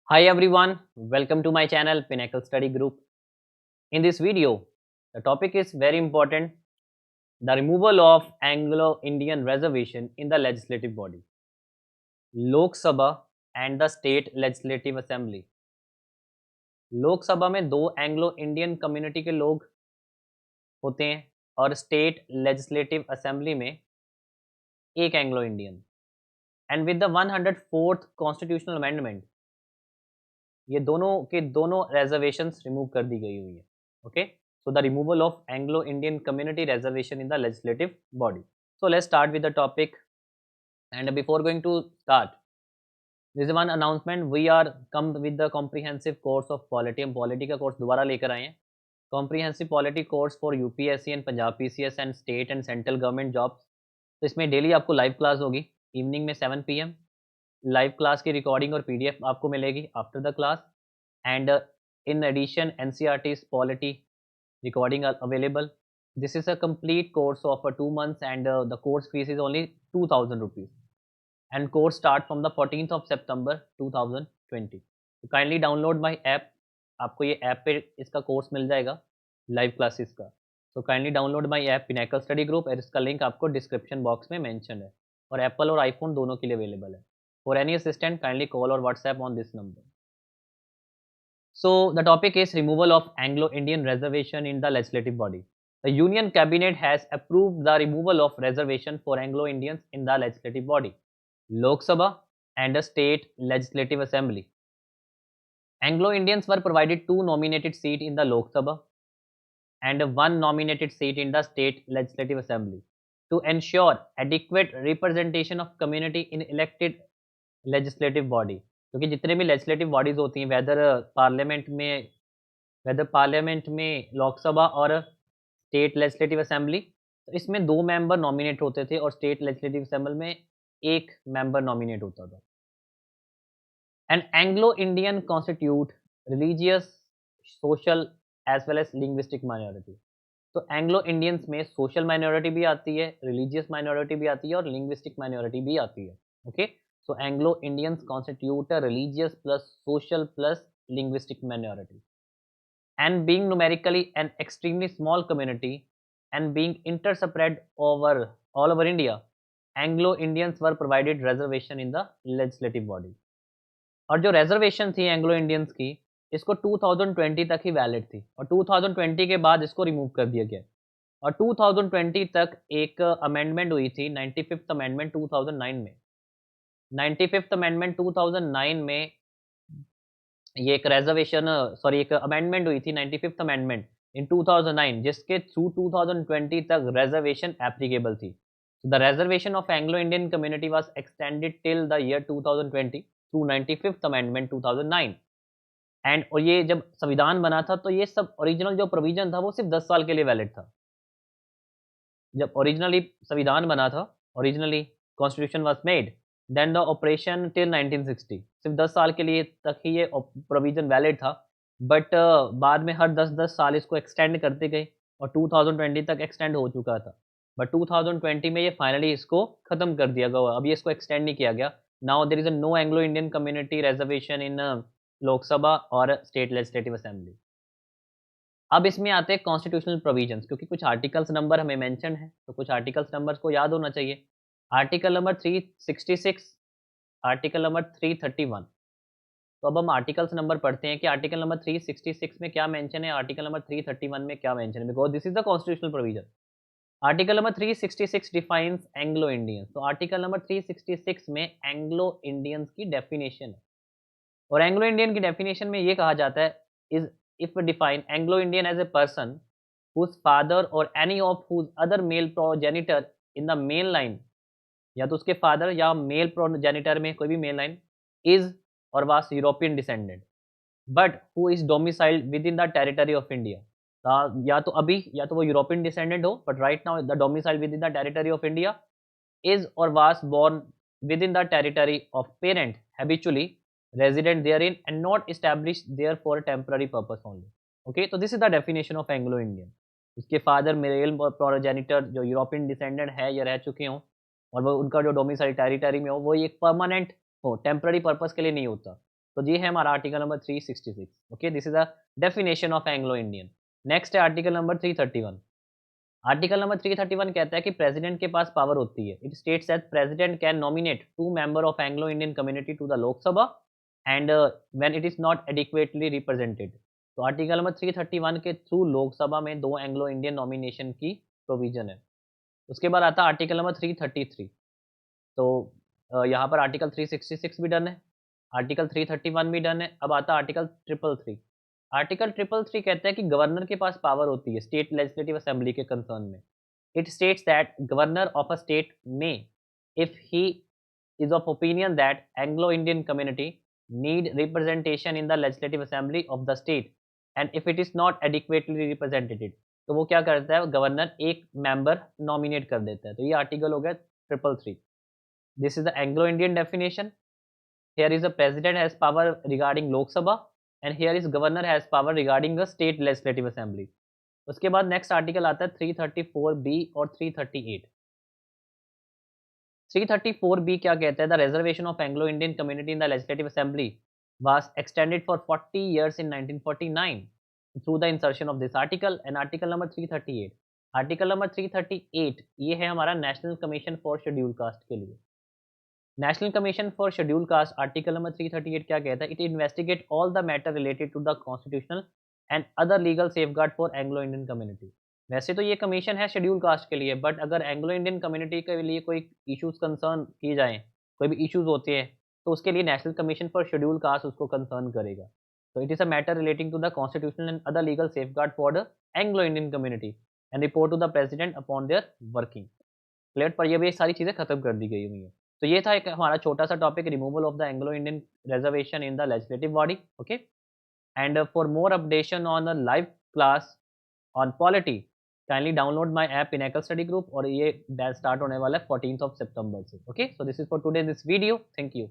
Hi everyone, welcome to my channel Pinnacle Study Group. In this video, the topic is very important, the removal of Anglo-Indian reservation in the legislative body, Lok Sabha and the State Legislative Assembly. Lok Sabha में दो Anglo Indian community के लोग होते हैं और state legislative assembly में एक Anglo Indian and with the 104th constitutional amendment ये दोनों के दोनों reservations रिमूव कर दी गई हुई है. Okay, so the removal of Anglo-Indian community reservation in the legislative body. So let's start with the topic, and before going to start, there is one announcement. We are come with the comprehensive course of polity. हम polity का course दोबारा लेकर आए हैं. Comprehensive polity course for UPSC and Punjab PCS and state and central government jobs. तो इसमें daily आपको live class होगी इवनिंग में 7 PM. लाइव क्लास की रिकॉर्डिंग और PDF आपको मिलेगी after the class. And in addition, NCERT's polity recording are available. This is a complete course of 2 months, and the course fees is only 2000 rupees, and course start from the 14th of September 2020. So kindly download my app. आपको ये app पे इसका course मिल जाएगा live classes का. So kindly download my app Pinnacle Study Group, और इसका link आपको description box में मेंशन है, और एप्पल और आईफोन दोनों के लिए अवेलेबल है. For any assistant kindly call और WhatsApp on this number. So the topic is removal of Anglo-Indian reservation in the legislative body. The Union Cabinet has approved the removal of reservation for Anglo-Indians in the legislative body, Lok Sabha and the State Legislative Assembly. Anglo-Indians were provided 2 nominated seats in the Lok Sabha and 1 nominated seat in the State Legislative Assembly to ensure adequate representation of community in elected legislative body. क्योंकि जितने भी legislative bodies होती हैं weather parliament में लोकसभा और state legislative assembly, तो इसमें 2 member nominate होते थे और स्टेट लेजिस्लेटिव असेंबली में 1 मेंबर नॉमिनेट होता था. And Anglo Indian constitute religious, social as well as linguistic minority. तो एंग्लो इंडियंस में सोशल माइनॉरिटी भी आती है, रिलीजियस माइनॉरिटी भी आती है और लिंग्विस्टिक माइनॉरिटी भी आती है. Okay, so Anglo-Indians constitute a religious plus social plus linguistic minority, and being numerically an extremely small community and being interspread over all over India, Anglo-Indians were provided reservation in the legislative body. और जो reservation थी Anglo-Indians की, इसको 2020 तक ही valid थी और 2020 के बाद इसको रिमूव कर दिया गया. और 2020 तक एक अमेंडमेंट हुई थी 95th अमेंडमेंट 2009 में. 95th अमेंडमेंट 2009 में ये एक एक अमेंडमेंट हुई थी 95th अमेंडमेंट इन 2009, जिसके थ्रू 2020 तक रिजर्वेशन एप्लीकेबल थी. The reservation of Anglo Indian community was extended till the year 2020 through 95th amendment 2009. And और ये जब संविधान बना था तो ये सब ओरिजिनल जो प्रोविजन था वो सिर्फ 10 साल के लिए वैलिड था. जब ओरिजिनली संविधान बना था, originally constitution was made, then the operation till 1960, सिर्फ 10 साल के लिए तक ही ये प्रोविजन वैलिड था. बट बाद में हर 10-10 साल इसको एक्सटेंड करते गए और 2020 तक एक्सटेंड हो चुका था. बट 2020 में ये फाइनली इसको ख़त्म कर दिया गया. अभी इसको एक्सटेंड नहीं किया गया. Now there is a no Anglo Indian community reservation in Lok Sabha और स्टेट लेजिस्लेटिव असेंबली. अब इसमें आते हैं कॉन्स्टिट्यूशनल प्रोविजंस, क्योंकि कुछ आर्टिकल्स नंबर हमें मेंशन है तो कुछ आर्टिकल्स नंबर्स को याद होना चाहिए. Article number 366, article number 331. तो अब हम आर्टिकल्स नंबर पढ़ते हैं कि आर्टिकल नंबर 366 में क्या मेंशन है, आर्टिकल नंबर 331 में क्या मेंशन है, because this is the constitutional provision. Article number 366 defines Anglo Indians. तो आर्टिकल नंबर 366 में एंग्लो इंडियंस की डेफिनेशन है, और एंग्लो इंडियन की डेफिनेशन में ये कहा जाता है is if define Anglo Indian as a person whose father or any of whose other male progenitor in the male line, या तो उसके फादर या मेल प्रोजेनिटर में कोई भी male line, is or was European descendant but who is domiciled within the territory of India. या तो अभी या तो वो यूरोपियन डिसेंडेंट हो but right now the domiciled within the territory of India, is or was born within the territory of parent habitually resident therein and not established there for temporary purpose only. Okay, तो this is the definition of Anglo Indian. उसके father mail progenitor जो European descendant है या रह चुके हों, और वो उनका जो डोमिसाइल टेरिटरी में हो वो एक परमानेंट हो, टेम्पररी पर्पस के लिए नहीं होता. तो ये है हमारा article number 366। Okay, this is a definition of Anglo Indian. Next है आर्टिकल नंबर 331। आर्टिकल नंबर 331 कहता है कि प्रेसिडेंट के पास पावर होती है। It states that president can nominate 2 member of Anglo Indian community to the Lok Sabha and when it is not adequately represented. तो article number 331 के through Lok Sabha में 2 एंग्लो इंडियन नॉमिनेशन की प्रोविजन है। उसके बाद आता है आर्टिकल नंबर 333। तो यहाँ पर आर्टिकल 366 भी डन है, आर्टिकल 331 भी डन है। अब आता है आर्टिकल 333। आर्टिकल 333 कहता है कि गवर्नर के पास पावर होती है स्टेट लेजिस्लेटिव असेंबली के कंसर्न में। It states that governor of a state में, if he is of opinion that Anglo-Indian community need representation in the legislative assembly of the state and if it is not adequately represented, तो वो क्या करता है, governor एक member nominate कर देता है। तो ये आर्टिकल हो गया 333। This is the Anglo Indian definition. Here is a president has power regarding Lok Sabha and here is governor has power regarding the state legislative assembly. उसके बाद नेक्स्ट आर्टिकल आता है 334 बी और 338। 334 बी क्या कहता है, the reservation of Anglo Indian community in the legislative assembly was extended for 40 years in 1949 through the insertion of this article and article number 338। Article number 338 ये है हमारा national commission for schedule caste के लिए। National commission for schedule caste article number 338 क्या कहता है, it investigate all the matter related to the constitutional and other legal safeguard for Anglo Indian community. वैसे तो ये कमीशन है शेड्यूल कास्ट के लिए, बट अगर एंग्लो इंडियन कम्युनिटी के लिए कोई इश्यूज कंसर्न की जाए, कोई भी इश्यूज होते हैं, तो उसके लिए national commission for schedule caste उसको कंसर्न करेगा। तो it is a matter relating to the constitutional and other legal safeguard for the Anglo Indian community and report to the president upon their working. Clear, पर ये भी सारी चीज़ें खत्म कर दी गई हुई हैं। तो ये था एक हमारा छोटा सा topic, removal of the Anglo Indian reservation in the legislative body. Okay, and for more updation on the live class on polity, kindly download my app pinnacle study group, और ये बैच स्टार्ट होने वाला है 14th of September से। Okay, so this is for today this video, thank you.